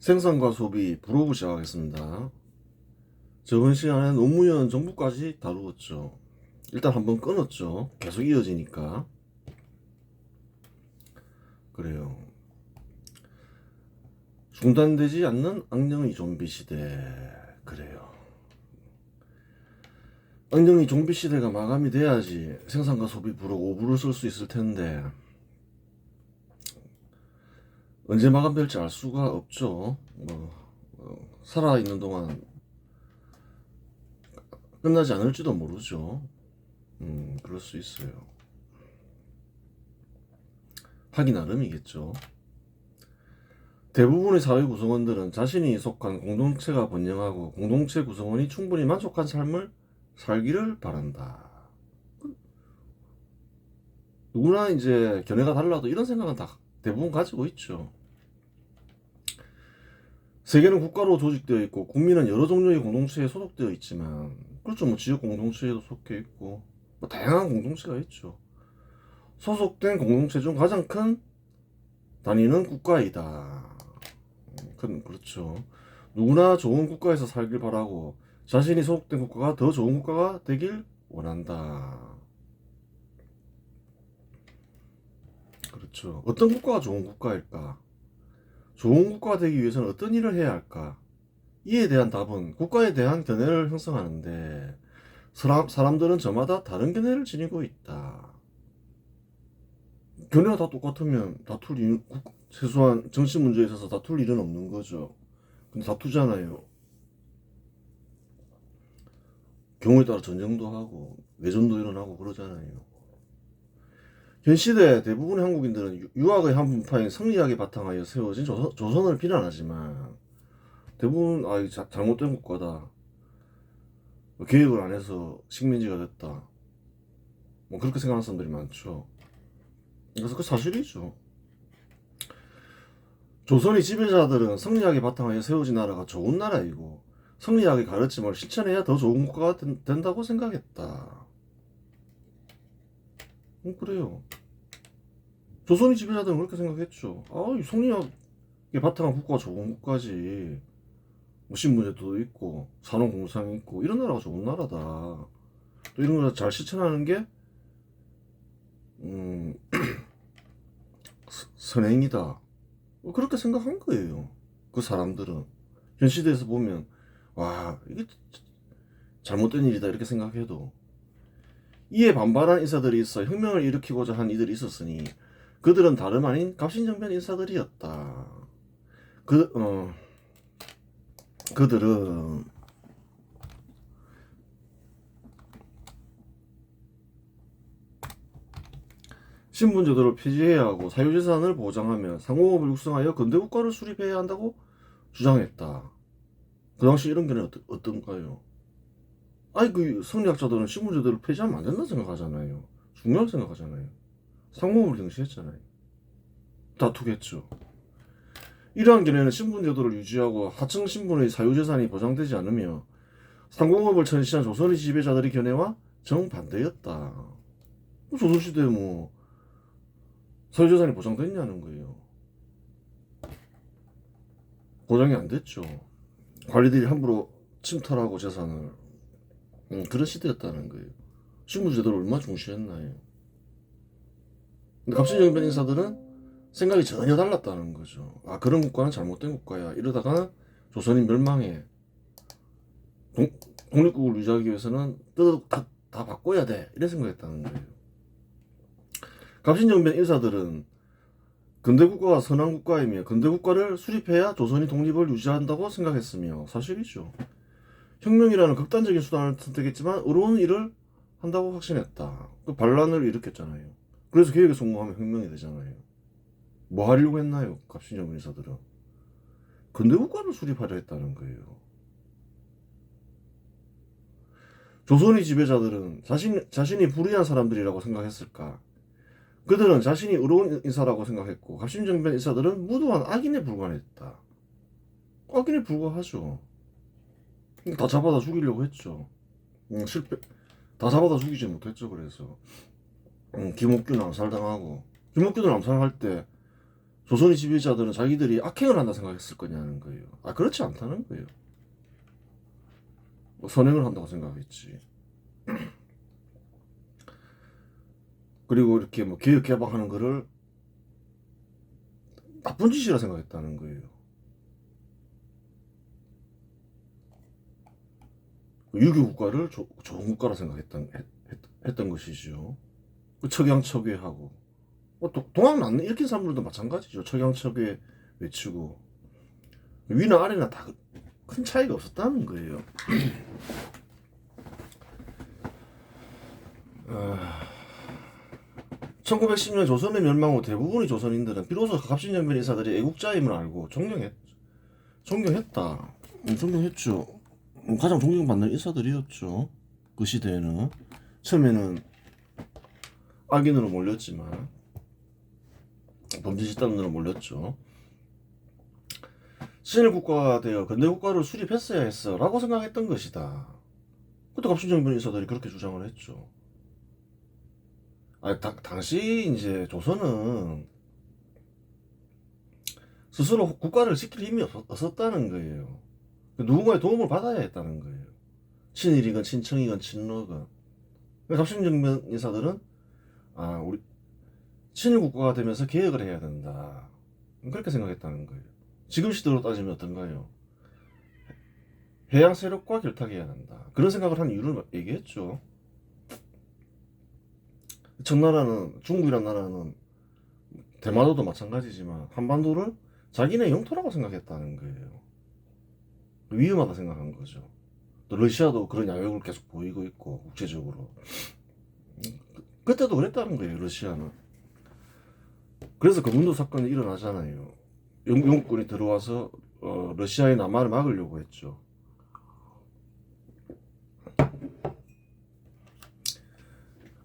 생산과 소비 브로그 시작하겠습니다. 저번 시간에 노무현 정부까지 다루었죠. 일단 한번 끊었죠. 계속 이어지니까. 그래요. 중단되지 않는 악령의 좀비 시대. 그래요. 악령의 좀비 시대가 마감이 돼야지 생산과 소비 브로그 5부를 쓸 수 있을 텐데 언제 마감될지 알 수가 없죠. 살아있는 동안 끝나지 않을지도 모르죠. 그럴 수 있어요. 하기 나름이겠죠. 대부분의 사회 구성원들은 자신이 속한 공동체가 번영하고 공동체 구성원이 충분히 만족한 삶을 살기를 바란다. 누구나 이제 견해가 달라도 이런 생각은 다 대부분 가지고 있죠. 세계는 국가로 조직되어 있고 국민은 여러 종류의 공동체에 소속되어 있지만 그렇죠. 지역 공동체에도 속해 있고 다양한 공동체가 있죠. 소속된 공동체 중 가장 큰 단위는 국가이다. 그렇죠. 누구나 좋은 국가에서 살길 바라고 자신이 소속된 국가가 더 좋은 국가가 되길 원한다. 그렇죠. 어떤 국가가 좋은 국가일까? 좋은 국가가 되기 위해서는 어떤 일을 해야 할까? 이에 대한 답은 국가에 대한 견해를 형성하는데 사람들은 저마다 다른 견해를 지니고 있다. 견해가 다 똑같으면 최소한 정치 문제에 있어서 다툴 일은 없는 거죠. 근데 다투잖아요. 경우에 따라 전쟁도 하고 내전도 일어나고 그러잖아요. 현 시대 대부분의 한국인들은 유학의 한 분파인 성리학에 바탕하여 세워진 조선을 비난하지만 대부분 잘못된 국가다. 계획을 안 해서 식민지가 됐다. 그렇게 생각하는 사람들이 많죠. 그래서 그 사실이죠. 조선의 지배자들은 성리학에 바탕하여 세워진 나라가 좋은 나라이고 성리학의 가르침을 실천해야 더 좋은 국가가 된다고 생각했다. 그래요. 조선의 지배자들은 그렇게 생각했죠. 이 성리학에 바탕한 국가가 좋은 국가지. 신분제도도 있고 산업공상이 있고 이런 나라가 좋은 나라다. 또 이런 걸 잘 실천하는 게 선행이다. 그렇게 생각한 거예요. 그 사람들은 현 시대에서 보면 와 이게 잘못된 일이다 이렇게 생각해도 이에 반발한 인사들이 있어 혁명을 일으키고자 한 이들이 있었으니 그들은 다름 아닌 갑신정변 인사들이었다. 그들은 신분제도를 폐지해야 하고 사유재산을 보장하며 상공업을 육성하여 근대국가를 수립해야 한다고 주장했다. 그 당시 이런 견해 어떤가요? 그 성리학자들은 신분제도를 폐지하면 안 된다 생각하잖아요. 중요하게 생각하잖아요. 상공업을 등시했잖아요. 다투겠죠. 이러한 견해는 신분제도를 유지하고 하층 신분의 사유재산이 보장되지 않으며 상공업을 천시한 조선의 지배자들의 견해와 정반대였다. 조선시대에 사유재산이 보장됐냐는 거예요. 보장이 안 됐죠. 관리들이 함부로 침탈하고 재산을 그런 시대였다는 거예요. 신분제도를 얼마나 중시했나요. 근데 갑신정변 인사들은 생각이 전혀 달랐다는 거죠. 그런 국가는 잘못된 국가야. 이러다가 조선이 멸망해. 독립국을 유지하기 위해서는 다 바꿔야 돼. 이런 생각했다는 거예요. 갑신정변 인사들은 근대국가가 선왕국가이며 근대국가를 수립해야 조선이 독립을 유지한다고 생각했으며 사실이죠. 혁명이라는 극단적인 수단을 선택했지만 어려운 일을 한다고 확신했다. 반란을 일으켰잖아요. 그래서 계획에 성공하면 혁명이 되잖아요. 뭐 하려고 했나요? 갑신정변 인사들은 근대국가를 수립하려 했다는 거예요. 조선의 지배자들은 자신이 불의한 사람들이라고 생각했을까? 그들은 자신이 의로운 인사라고 생각했고 갑신정변 인사들은 무도한 악인에 불과했다. 악인에 불과하죠. 다 잡아다 죽이려고 했죠. 실패. 다 잡아다 죽이지 못했죠. 그래서 김옥균 암살당하고 김옥균을 암살할 때 조선의 지배자들은 자기들이 악행을 한다 생각했을 거냐는 거예요. 그렇지 않다는 거예요. 뭐 선행을 한다고 생각했지. 그리고 이렇게 뭐 개혁 개방하는 거를 나쁜 짓이라 생각했다는 거예요. 유교 국가를 좋은 국가라 했던 것이죠. 척양척외하고 동학 읽힌 사람들도 마찬가지죠. 척양척외 외치고 위나 아래나 다 큰 차이가 없었다는 거예요. 1910년 조선의 멸망 후 대부분의 조선인들은 비로소 갑신정변 인사들이 애국자임을 알고 존경했다. 존경했죠. 가장 존경받는 인사들이었죠. 그 시대에는 처음에는 악인으로 몰렸지만 범죄 집단으로 몰렸죠. 신일 국가가 되어 근대 국가를 수립했어야 했어 라고 생각했던 것이다. 그때 갑신정변 인사들이 그렇게 주장을 했죠. 당시 이제 조선은 스스로 국가를 지킬 힘이 없었다는 거예요. 누군가의 도움을 받아야 했다는 거예요. 친일이건 친청이건 친러건. 갑신정변 인사들은 우리 친일 국가가 되면서 개혁을 해야 된다. 그렇게 생각했다는 거예요. 지금 시대로 따지면 어떤가요? 해양 세력과 결탁해야 된다. 그런 생각을 한 이유를 얘기했죠. 청나라는, 중국이란 나라는 대마도도 마찬가지지만 한반도를 자기네 영토라고 생각했다는 거예요. 위험하다 생각한 거죠. 또 러시아도 그런 야욕을 계속 보이고 있고 국제적으로. 그때도 그랬다는 거예요. 러시아는. 그래서 거문도 사건이 일어나잖아요. 영국군이 들어와서 러시아의 남하를 막으려고 했죠.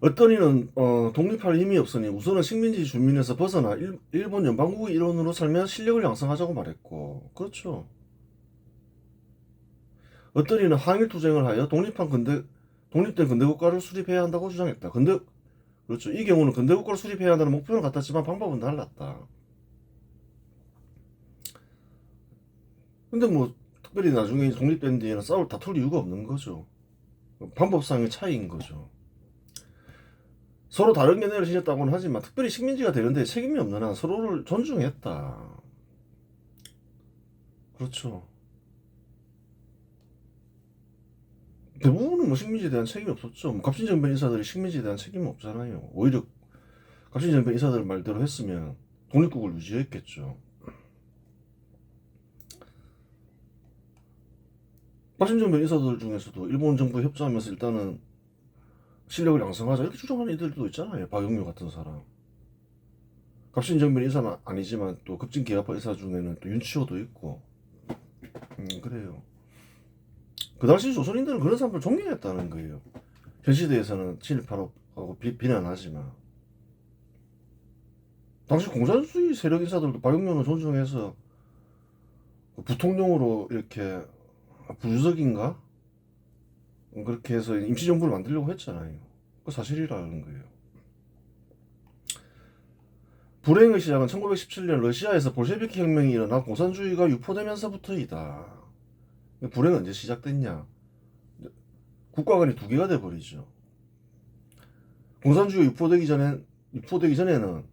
어떤 이는 독립할 힘이 없으니 우선은 식민지 주민에서 벗어나 일본 연방국의 일원으로 살며 실력을 양성하자고 말했고, 그렇죠. 어떤 이는 항일투쟁을 하여 독립된 근대국가를 수립해야 한다고 주장했다. 그렇죠. 이 경우는 근대국가를 수립해야 한다는 목표는 같았지만 방법은 달랐다. 근데 뭐 특별히 나중에 독립된 뒤에는 다툴 이유가 없는 거죠. 방법상의 차이인 거죠. 서로 다른 견해를 지녔다고는 하지만 특별히 식민지가 되는데 책임이 없는 한 서로를 존중했다. 그렇죠. 대부분은 뭐 식민지에 대한 책임이 없었죠. 뭐 갑신정변 인사들이 식민지에 대한 책임은 없잖아요. 오히려 갑신정변 인사들 말대로 했으면 독립국을 유지했겠죠. 갑신정변 인사들 중에서도 일본 정부에 협조하면서 일단은 실력을 양성하자 이렇게 주장하는 이들도 있잖아요. 박영규 같은 사람. 갑신정변 인사는 아니지만 또 급진개혁파 인사 중에는 또 윤치호도 있고. 그래요. 그 당시 조선인들은 그런 사람들 존경했다는 거예요. 현 시대에서는 친일파라고 비난하지만 당시 공산주의 세력 인사들도 박영규는 존중해서 부통령으로 이렇게 부주석인가? 그렇게 해서 임시정부를 만들려고 했잖아요. 그 사실이라는 거예요. 불행의 시작은 1917년 러시아에서 볼셰비키 혁명이 일어나 공산주의가 유포되면서부터이다. 불행은 언제 시작됐냐? 국가 간이 두 개가 돼버리죠. 공산주의가 유포되기 전에는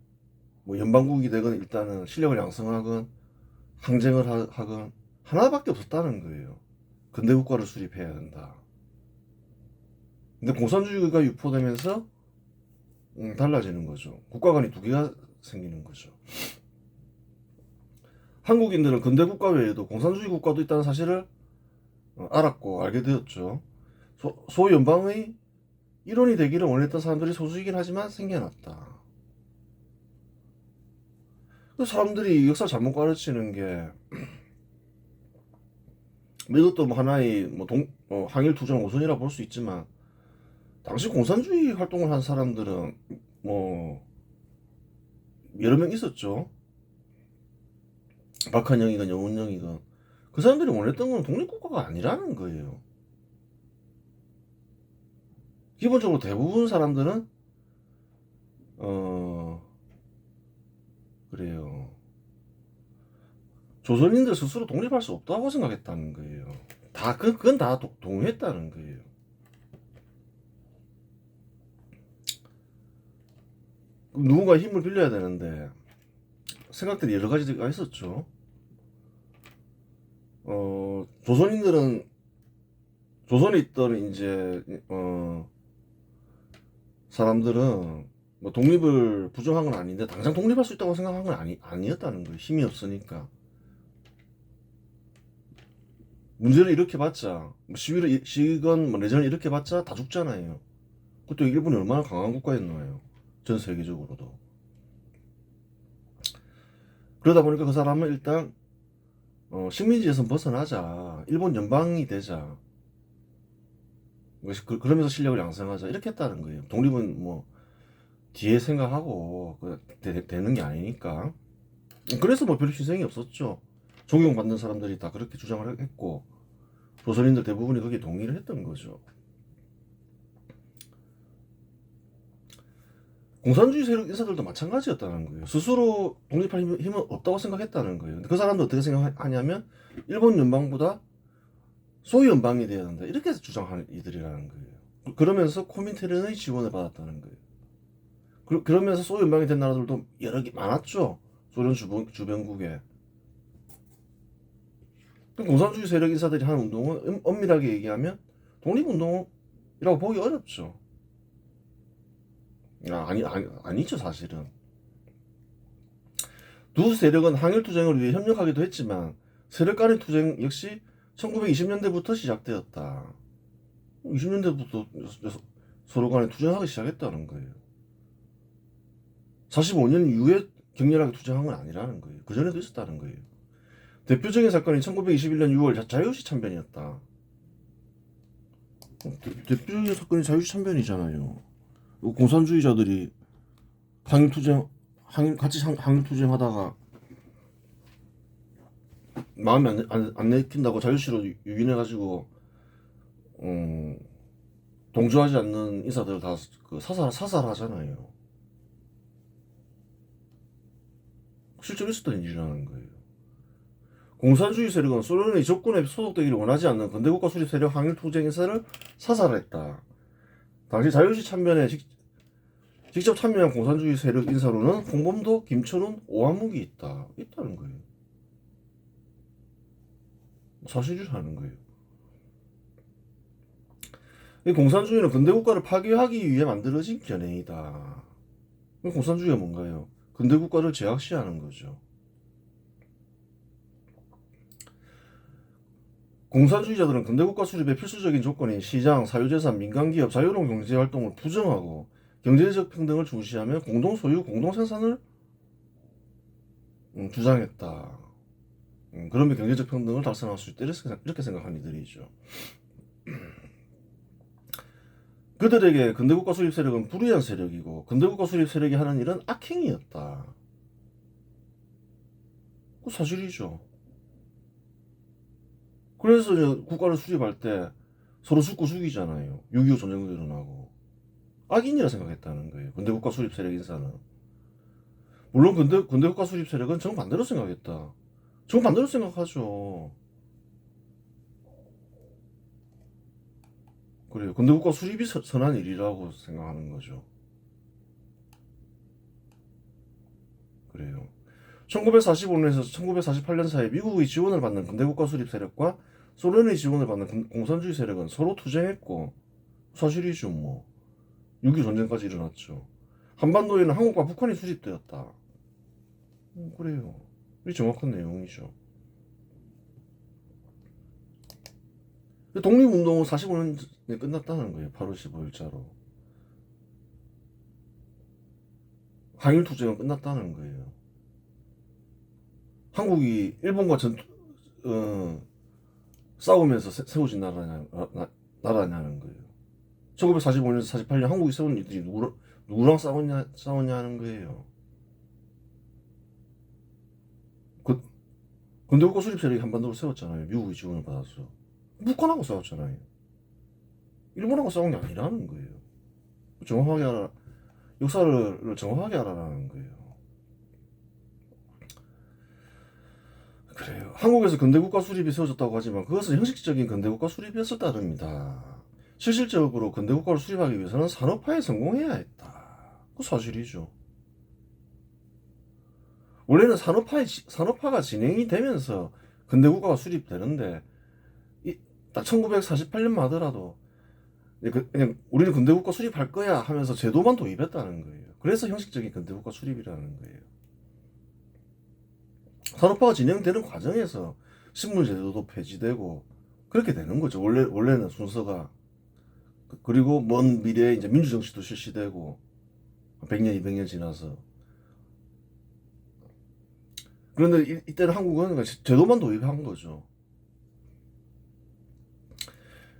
뭐 연방국이 되건 일단은 실력을 양성하건 항쟁을 하건 하나밖에 없었다는 거예요. 근대국가를 수립해야 된다. 근데 공산주의가 유포되면서 달라지는 거죠. 국가 간이 두 개가 생기는 거죠. 한국인들은 근대국가 외에도 공산주의 국가도 있다는 사실을 알았고 알게 되었죠. 소연방의 일원이 되기를 원했던 사람들이 소수이긴 하지만 생겨났다. 그 사람들이 역사 잘못 가르치는 게 이것도 뭐 하나의 항일투쟁 오선이라 볼 수 있지만 당시 공산주의 활동을 한 사람들은 뭐 여러 명 있었죠. 박한영이건 영훈영이건 그 사람들이 원했던 건 독립국가가 아니라는 거예요. 기본적으로 대부분 사람들은 그래요. 조선인들 스스로 독립할 수 없다고 생각했다는 거예요. 그건 다 동의했다는 거예요. 누군가 힘을 빌려야 되는데 생각들이 여러 가지가 있었죠. 조선에 있던 이제 사람들은 뭐 독립을 부정한 건 아닌데 당장 독립할 수 있다고 생각한 건 아니었다는 거예요. 힘이 없으니까. 문제를 일으켜봤자 뭐 시위건 뭐 내전을 일으켜봤자 다 죽잖아요. 그것도 일본이 얼마나 강한 국가였나요? 전 세계적으로도. 그러다 보니까 그 사람은 일단 식민지에서 벗어나자, 일본 연방이 되자, 그러면서 실력을 양성하자 이렇게 했다는 거예요. 독립은 뭐 뒤에 생각하고 되는 게 아니니까. 그래서 뭐 별 희생이 없었죠. 존경받는 사람들이 다 그렇게 주장을 했고 조선인들 대부분이 거기에 동의를 했던 거죠. 공산주의 세력 인사들도 마찬가지였다는 거예요. 스스로 독립할 힘은 없다고 생각했다는 거예요. 근데 그 사람도 어떻게 생각하냐면 일본 연방보다 소위 연방이 돼야 된다 이렇게 주장하는 이들이라는 거예요. 그러면서 코민테른의 지원을 받았다는 거예요. 그러면서 소위 연방이 된 나라들도 여러 개 많았죠. 소련 주변국에. 공산주의 세력 인사들이 하는 운동은 엄밀하게 얘기하면 독립운동이라고 보기 어렵죠. 아니죠 사실은. 두 세력은 항일투쟁을 위해 협력하기도 했지만 세력 간의 투쟁 역시 1920년대부터 시작되었다. 20년대부터 서로 간에 투쟁하기 시작했다는 거예요. 45년 이후에 격렬하게 투쟁한 건 아니라는 거예요. 그전에도 있었다는 거예요. 대표적인 사건이 1921년 6월 자유시 참변이었다. 대표적인 사건이 자유시 참변이잖아요. 공산주의자들이 같이 항일투쟁 하다가 마음에 안 내킨다고 자유시로 유인해가지고 동조하지 않는 인사들 다 사살하잖아요. 실제로 있었던 일이라는 거예요. 공산주의 세력은 소련의 적군에 소속되기를 원하지 않는 근대국가 수립 세력 항일투쟁 인사를 사살했다. 당시 자유시 참변에 직접 참여한 공산주의 세력 인사로는 홍범도, 김철훈, 오한묵이 있다는 거예요. 사실이라는 거예요. 이 공산주의는 근대국가를 파괴하기 위해 만들어진 견해이다. 공산주의가 뭔가요? 근대국가를 제약시하는 거죠. 공산주의자들은 근대국가 수립의 필수적인 조건인 시장, 사유재산, 민간기업, 자유로운 경제활동을 부정하고 경제적 평등을 중시하며 공동소유, 공동생산을 주장했다. 그러면 경제적 평등을 달성할 수 있다. 이렇게 생각하는 이들이죠. 그들에게 근대국가 수립 세력은 불의한 세력이고 근대국가 수립 세력이 하는 일은 악행이었다. 그 사실이죠. 그래서 국가를 수립할 때 서로 죽이잖아요. 6.25 전쟁도 일어나고. 악인이라 생각했다는 거예요. 근대국가 수립 세력 인사는. 물론 근대국가 수립 세력은 정반대로 생각했다. 정반대로 생각하죠. 그래요. 근대국가 수립이 선한 일이라고 생각하는 거죠. 그래요. 1945년에서 1948년 사이 미국의 지원을 받는 근대국가 수립 세력과 소련의 지원을 받는 공산주의 세력은 서로 투쟁했고 사실이죠 뭐. 6.25 전쟁까지 일어났죠. 한반도에는 한국과 북한이 수립되었다. 그래요. 이 정확한 내용이죠. 독립운동은 45년에 끝났다는 거예요. 8월 15일자로. 항일투쟁은 끝났다는 거예요. 한국이 일본과 싸우면서 세워진 나라냐는 거예요. 1945년에서 48년 한국이 세운 일들이 누구랑 싸웠냐는 거예요. 근대국가 수립 세력이 한반도를 세웠잖아요. 미국의 지원을 받아서. 북한하고 싸웠잖아요. 일본하고 싸운 게 아니라는 거예요. 정확하게 알아. 역사를 정확하게 알아라는 거예요. 그래요. 한국에서 근대국가 수립이 세워졌다고 하지만 그것은 형식적인 근대국가 수립이었었다릅니다. 실질적으로 근대국가를 수립하기 위해서는 산업화에 성공해야 했다. 그 사실이죠. 원래는 산업화가 진행이 되면서 근대국가가 수립되는데 딱 1948년만 하더라도 그냥 우리는 근대국가 수립할 거야 하면서 제도만 도입했다는 거예요. 그래서 형식적인 근대국가 수립이라는 거예요. 산업화가 진행되는 과정에서 식물제도도 폐지되고 그렇게 되는 거죠. 원래는 순서가. 그리고 먼 미래에 이제 민주정치도 실시되고 100년, 200년 지나서. 그런데 이때는 한국은 제도만 도입한 거죠.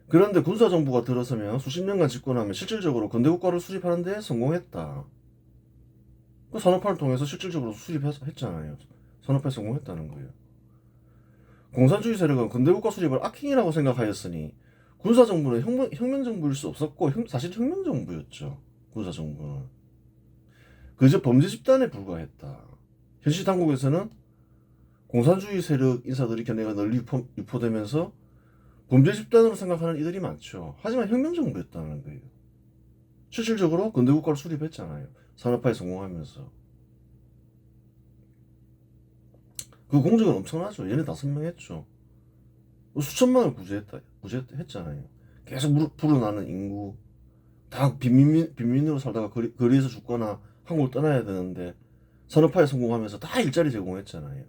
그런데 군사정부가 들어서면 수십 년간 집권하면 실질적으로 근대국가를 수립하는 데 성공했다. 그 산업화를 통해서 실질적으로 수립했잖아요. 산업화에 성공했다는 거예요. 공산주의 세력은 근대국가 수립을 악행이라고 생각하였으니 군사정부는 혁명정부일 수 없었고 사실 혁명정부였죠. 군사정부는. 그저 범죄 집단에 불과했다. 현실 당국에서는 공산주의 세력 인사들이 견해가 널리 유포되면서 범죄 집단으로 생각하는 이들이 많죠. 하지만 혁명정부였다는 거예요. 실질적으로 근대국가를 수립했잖아요. 산업화에 성공하면서. 그 공적은 엄청나죠. 얘네 5명 했죠. 수천만을 구제했잖아요. 계속 불어나는 인구. 다 빈민으로 살다가 거리에서 죽거나 한국을 떠나야 되는데 산업화에 성공하면서 다 일자리 제공했잖아요.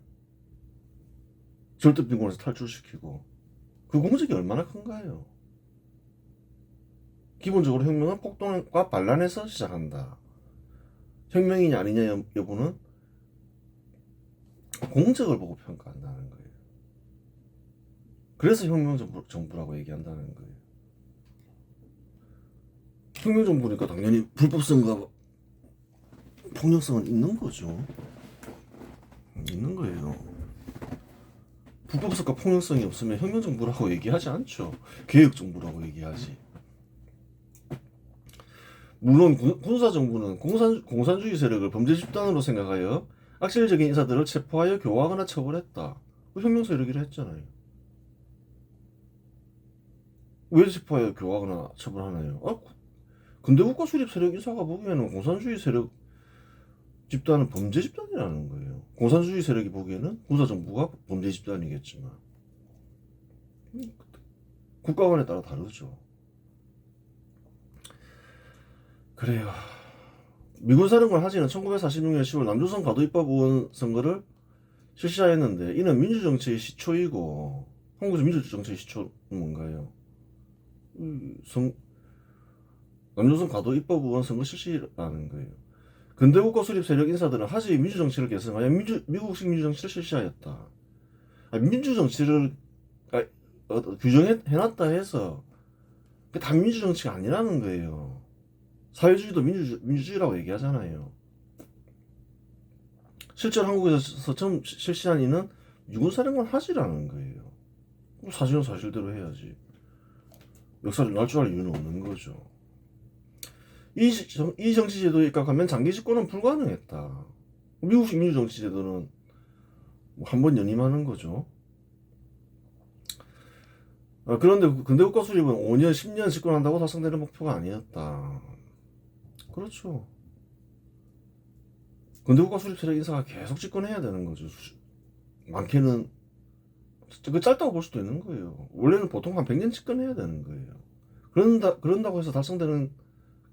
절대빈곤에서 탈출시키고. 그 공적이 얼마나 큰가요? 기본적으로 혁명은 폭동과 반란에서 시작한다. 혁명이냐 아니냐 여부는 공적을 보고 평가한다는 거예요. 그래서 혁명정부라고 얘기한다는 거예요. 혁명정부니까 당연히 불법성과 폭력성은 있는 거죠. 있는 거예요. 불법성과 폭력성이 없으면 혁명정부라고 얘기하지 않죠. 개혁정부라고 얘기하지. 물론 군사정부는 공산주의 세력을 범죄 집단으로 생각하여 악질적인 인사들을 체포하여 교화하거나 처벌했다. 혁명 세력이라 했잖아요. 왜 체포하여 교화하거나 처벌하나요? 근대 국가 수립 세력 인사가 보기에는 공산주의 세력 집단은 범죄 집단이라는 거예요. 공산주의 세력이 보기에는 군사정부가 범죄 집단이겠지만 국가관에 따라 다르죠. 그래요. 미군 사령관 하진은 1946년 10월 남조선 가도입법 의원 선거를 실시하였는데 이는 민주정치의 시초이고 한국에서 민주정치의 시초는 뭔가요? 남조선 가도입법 의원 선거 실시라는 거예요. 근대국가 수립 세력 인사들은 하지 민주정치를 계승하여 미국식 민주정치를 실시하였다. 민주정치를 규정해놨다 해서 다 민주정치가 아니라는 거예요. 사회주의도 민주주의라고 얘기하잖아요. 실제로 한국에서 처음 실시한 이는 유군사령관 하지라는 거예요. 사실은 사실대로 해야지. 역사를 날 줄 알 이유는 없는 거죠. 이 정치제도에 입각하면 장기 집권은 불가능했다. 미국식 민주정치제도는 한 번 연임하는 거죠. 그런데 근대국가 수립은 5년, 10년 집권한다고 달성되는 목표가 아니었다. 그렇죠. 근대국가 수립 세력 인사가 계속 집권해야 되는 거죠. 많게는 그 짧다고 볼 수도 있는 거예요. 원래는 보통 한 100년 집권해야 되는 거예요. 그런다고 해서 달성되는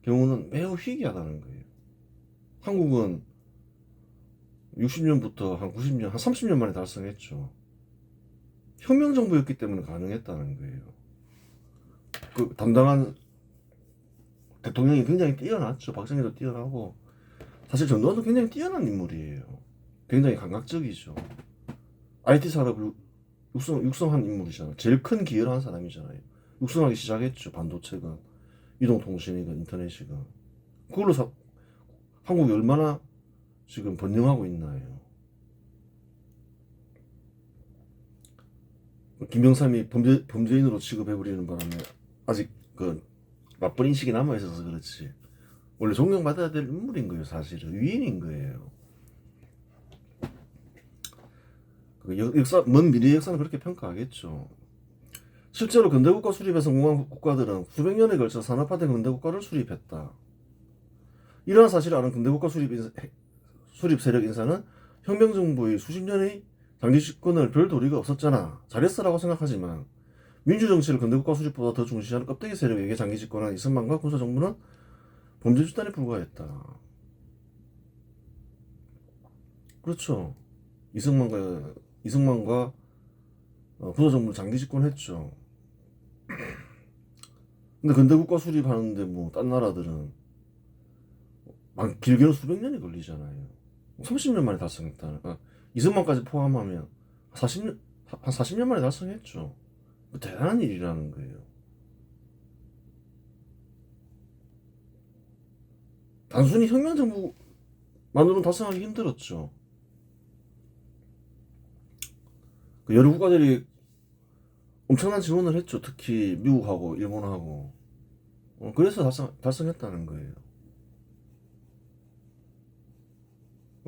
경우는 매우 희귀하다는 거예요. 한국은 60년부터 한 90년, 한 30년 만에 달성했죠. 혁명정부였기 때문에 가능했다는 거예요. 그 담당한 대통령이 굉장히 뛰어났죠. 박정희도 뛰어나고 사실 전두환도 굉장히 뛰어난 인물이에요. 굉장히 감각적이죠. IT 산업을 육성한 인물이잖아요. 제일 큰 기여를 한 사람이잖아요. 육성하기 시작했죠. 반도체건 이동통신이건 인터넷이건. 그걸로 한국이 얼마나 지금 번영하고 있나요. 김영삼이 범죄인으로 취급해버리는 바람에 아직 그 나쁜 인식이 남아있어서 그렇지 원래 존경받아야 될 인물인 거예요. 사실은 위인인 거예요. 먼 미래 역사는 그렇게 평가하겠죠. 실제로 근대국가 수립에 성공한 국가들은 수백 년에 걸쳐 산업화된 근대국가를 수립했다. 이러한 사실을 아는 근대국가 수립 세력 인사는 혁명정부의 수십 년의 장기 집권을 별 도리가 없었잖아. 잘했어라고 생각하지만 민주정치를 근대국가 수립보다 더 중시하는 껍데기 세력에게 장기 집권한 이승만과 군사정부는 범죄 집단에 불과했다. 그렇죠. 이승만과 군사정부는 장기 집권했죠. 근데 근대국가 수립하는데 뭐 딴 나라들은 길게는 수백 년이 걸리잖아요. 30년 만에 달성했다. 이승만까지 포함하면 40년, 한 40년 만에 달성했죠. 대단한 일이라는 거예요. 단순히 혁명정부만으로는 달성하기 힘들었죠. 여러 국가들이 엄청난 지원을 했죠. 특히 미국하고 일본하고. 그래서 달성했다는 거예요.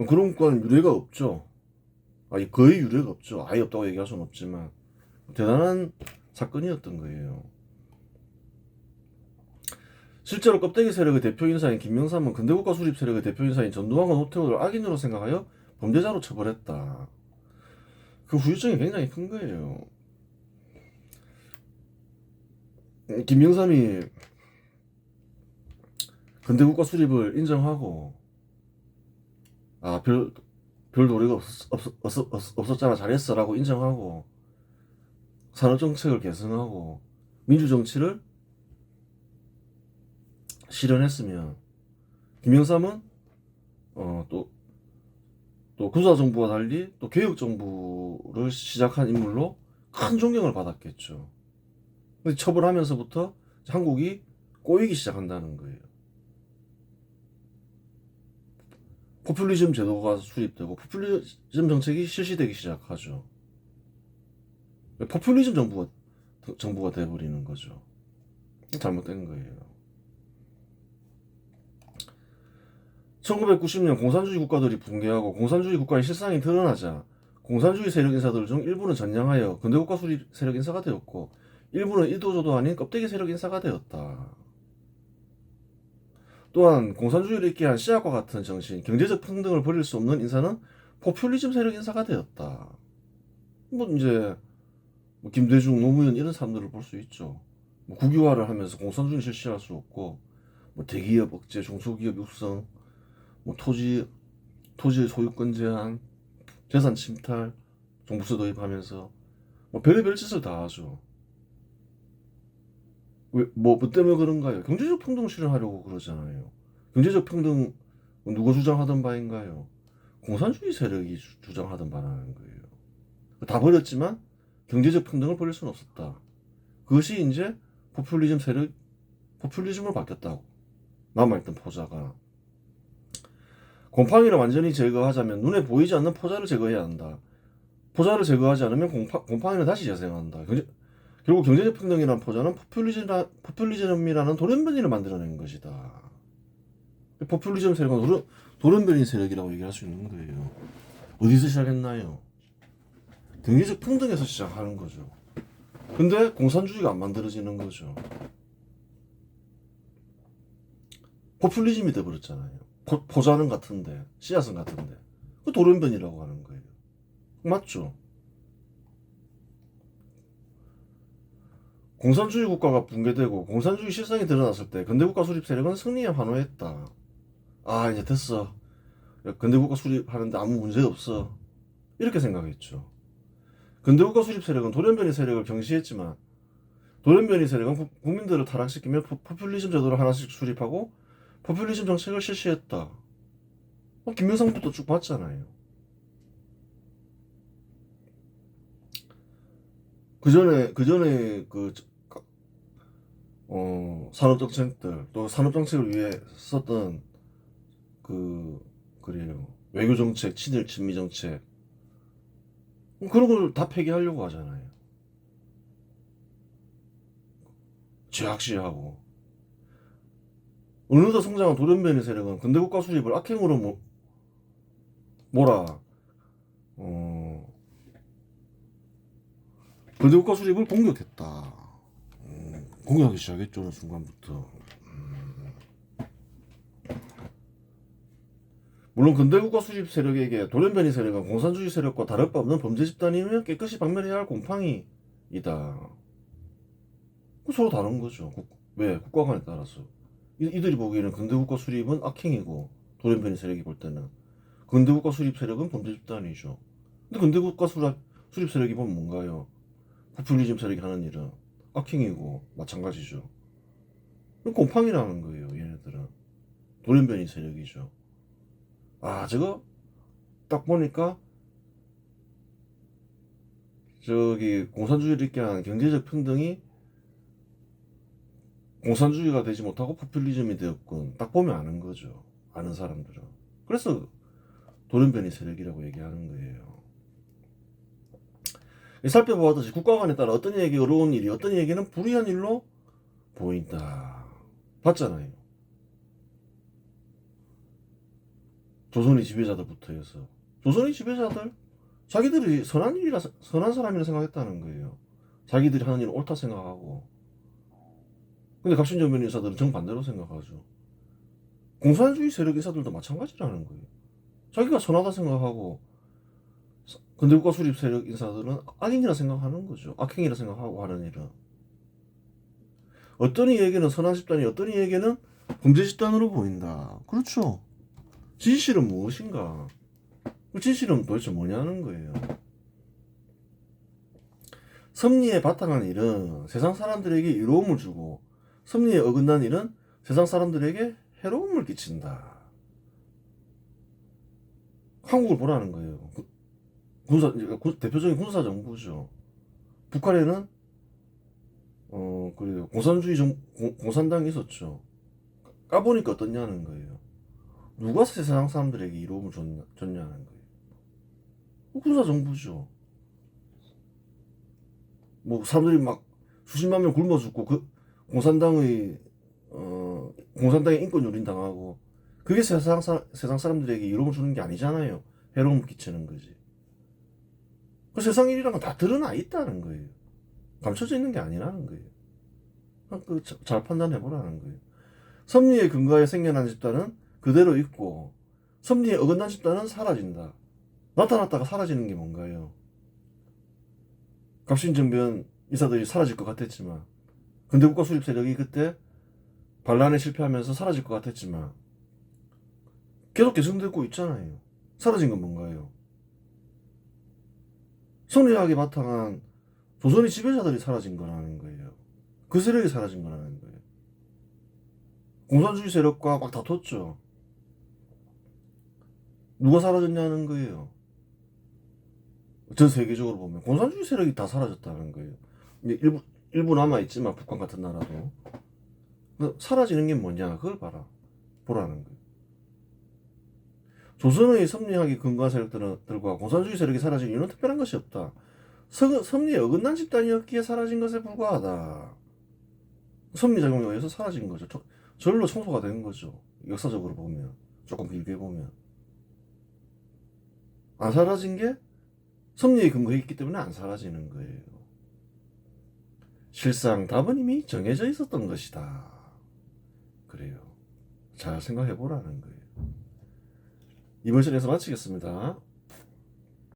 그런 국가는 유례가 없죠. 거의 유례가 없죠. 아예 없다고 얘기할 수는 없지만 대단한 사건이었던 거예요. 실제로 껍데기 세력의 대표 인사인 김명삼은 근대국가 수립 세력의 대표 인사인 전두환과 노태우를 악인으로 생각하여 범죄자로 처벌했다. 그 후유증이 굉장히 큰 거예요. 김명삼이 근대국가 수립을 인정하고 별 도리가 없었잖아 잘했어 라고 인정하고 산업정책을 개선하고 민주정치를 실현했으면 김영삼은 또 군사정부와 달리 또 개혁정부를 시작한 인물로 큰 존경을 받았겠죠. 근데 처벌하면서부터 한국이 꼬이기 시작한다는 거예요. 포퓰리즘 제도가 수립되고 포퓰리즘 정책이 실시되기 시작하죠. 포퓰리즘 정부가 돼버리는 거죠. 잘못된 거예요. 1990년 공산주의 국가들이 붕괴하고 공산주의 국가의 실상이 드러나자 공산주의 세력 인사들 중 일부는 전향하여 근대국가 수립 세력 인사가 되었고 일부는 이도저도 아닌 껍데기 세력 인사가 되었다. 또한 공산주의를 있게 한 씨앗과 같은 정신, 경제적 평등을 버릴 수 없는 인사는 포퓰리즘 세력 인사가 되었다. 이제 김대중, 노무현 이런 사람들을 볼 수 있죠. 국유화를 하면서 공산주의 실시할 수 없고 대기업 억제, 중소기업 육성, 토지의 소유권 제한, 재산 침탈, 종부세 도입하면서 별의별 짓을 다 하죠. 뭐 때문에 그런가요? 경제적 평등 실현하려고 그러잖아요. 경제적 평등 누가 주장하던 바인가요? 공산주의 세력이 주장하던 바라는 거예요. 다 버렸지만 경제적 평등을 버릴 수는 없었다. 그것이 이제 포퓰리즘으로 바뀌었다고. 남아있던 포자가. 곰팡이를 완전히 제거하자면 눈에 보이지 않는 포자를 제거해야 한다. 포자를 제거하지 않으면 곰팡이는 다시 재생한다. 결국 경제적 평등이라는 포자는 포퓰리즘이라는 돌연변이를 만들어낸 것이다. 포퓰리즘 세력은 돌연변이 세력이라고 얘기할 수 있는 거예요. 어디서 시작했나요? 경제적 평등에서 시작하는 거죠. 근데 공산주의가 안 만들어지는 거죠. 포퓰리즘이 돼버렸잖아요. 포자는 같은데, 씨앗은 같은데. 그 돌연변이라고 하는 거예요. 맞죠? 공산주의 국가가 붕괴되고 공산주의 실상이 드러났을 때 근대국가 수립 세력은 승리에 환호했다. 이제 됐어. 근대국가 수립하는데 아무 문제 없어. 이렇게 생각했죠. 근대국가 수립 세력은 돌연변이 세력을 경시했지만 돌연변이 세력은 국민들을 타락시키며 포퓰리즘 제도를 하나씩 수립하고 포퓰리즘 정책을 실시했다. 김영삼부터 쭉 봤잖아요. 그 전에 산업정책들 또 산업정책을 위해 썼던 그래요. 외교정책, 친일 친미정책 그런 걸 다 폐기하려고 하잖아요. 죄악시하고 어느덧 성장한 돌연변이 세력은 근대국가 수립을 악행으로 몰아 근대 국가 수립을 공격했다. 공격하기 시작했죠. 어느 순간부터. 물론 근대 국가 수립 세력에게 돌연변이 세력은 공산주의 세력과 다를 바 없는 범죄 집단이며 깨끗이 박멸해야 할 곰팡이이다. 서로 다른 거죠. 왜? 국가관에 따라서. 이들이 보기에는 근대 국가 수립은 악행이고 돌연변이 세력이 볼 때는 근대 국가 수립 세력은 범죄 집단이죠. 근데 근대 국가 수립 세력이 보면 뭔가요? 포퓰리즘 세력이 하는 일은 악행이고 마찬가지죠. 곰팡이라는 거예요. 얘네들은 돌연변이 세력이죠. 아, 저거 딱 보니까 저기 공산주의를 있게 한 경제적 평등이 공산주의가 되지 못하고 포퓰리즘이 되었군. 딱 보면 아는 거죠. 아는 사람들은. 그래서 돌연변이 세력이라고 얘기하는 거예요. 살펴보았듯이 국가 간에 따라 어떤 이에게 어려운 일이 어떤 이에게는 불리한 일로 보인다. 봤잖아요. 조선의 지배자들부터 해서 조선의 지배자들 자기들이 선한 사람이라 생각했다는 거예요. 자기들이 하는 일은 옳다 생각하고. 근데 갑신정변 인사들은 정반대로 생각하죠. 공산주의 세력 인사들도 마찬가지라는 거예요. 자기가 선하다 생각하고 근대 국가 수립 세력 인사들은 악인이라 생각하는 거죠. 악행이라 생각하고 하는 일은. 어떤 이에게는 선한 집단이 어떤 이에게는 범죄 집단으로 보인다. 그렇죠. 진실은 무엇인가? 그 진실은 도대체 뭐냐는 거예요. 섭리에 바탕한 일은 세상 사람들에게 이로움을 주고 섭리에 어긋난 일은 세상 사람들에게 해로움을 끼친다. 한국을 보라는 거예요. 대표적인 군사 정부죠. 북한에는 그래요. 공산당이 있었죠. 까보니까 어떻냐는 거예요. 누가 세상 사람들에게 이로움을 줬냐는 거예요. 군사 정부죠. 뭐 사람들이 막 수십만 명 굶어 죽고 그 공산당의 공산당의 인권 유린 당하고 그게 세상 사람들에게 이로움을 주는 게 아니잖아요. 해로움 끼치는 거지. 그 세상 일이란 건 다 드러나 있다는 거예요. 감춰져 있는 게 아니라는 거예요. 잘 판단해 보라는 거예요. 섭리의 근거에 생겨난 집단은 그대로 있고 섭리에 어긋난 집단은 사라진다. 나타났다가 사라지는 게 뭔가요? 갑신정변 인사들이 사라질 것 같았지만 근대 국가 수립 세력이 그때 반란에 실패하면서 사라질 것 같았지만 계속 계승되고 있잖아요. 사라진 건 뭔가요? 성리학에 바탕한 조선의 지배자들이 사라진 거라는 거예요. 그 세력이 사라진 거라는 거예요. 공산주의 세력과 막 다퉜죠. 누가 사라졌냐는 거예요. 전 세계적으로 보면 공산주의 세력이 다 사라졌다는 거예요. 일부 남아있지만 북한 같은 나라도 사라지는 게 뭐냐 그걸 보라는 거예요. 조선의 섭리학이 근거한 세력들과 공산주의 세력이 사라진 이유는 특별한 것이 없다. 섭리에 어긋난 집단이었기에 사라진 것에 불과하다. 섭리작용에 의해서 사라진 거죠. 절로 청소가 된 거죠. 역사적으로 보면 조금 길게 보면 안 사라진 게 섭리에 근거해 있기 때문에 안 사라지는 거예요. 실상 답은 이미 정해져 있었던 것이다. 그래요. 잘 생각해 보라는 거예요. 이번 시간에서 마치겠습니다.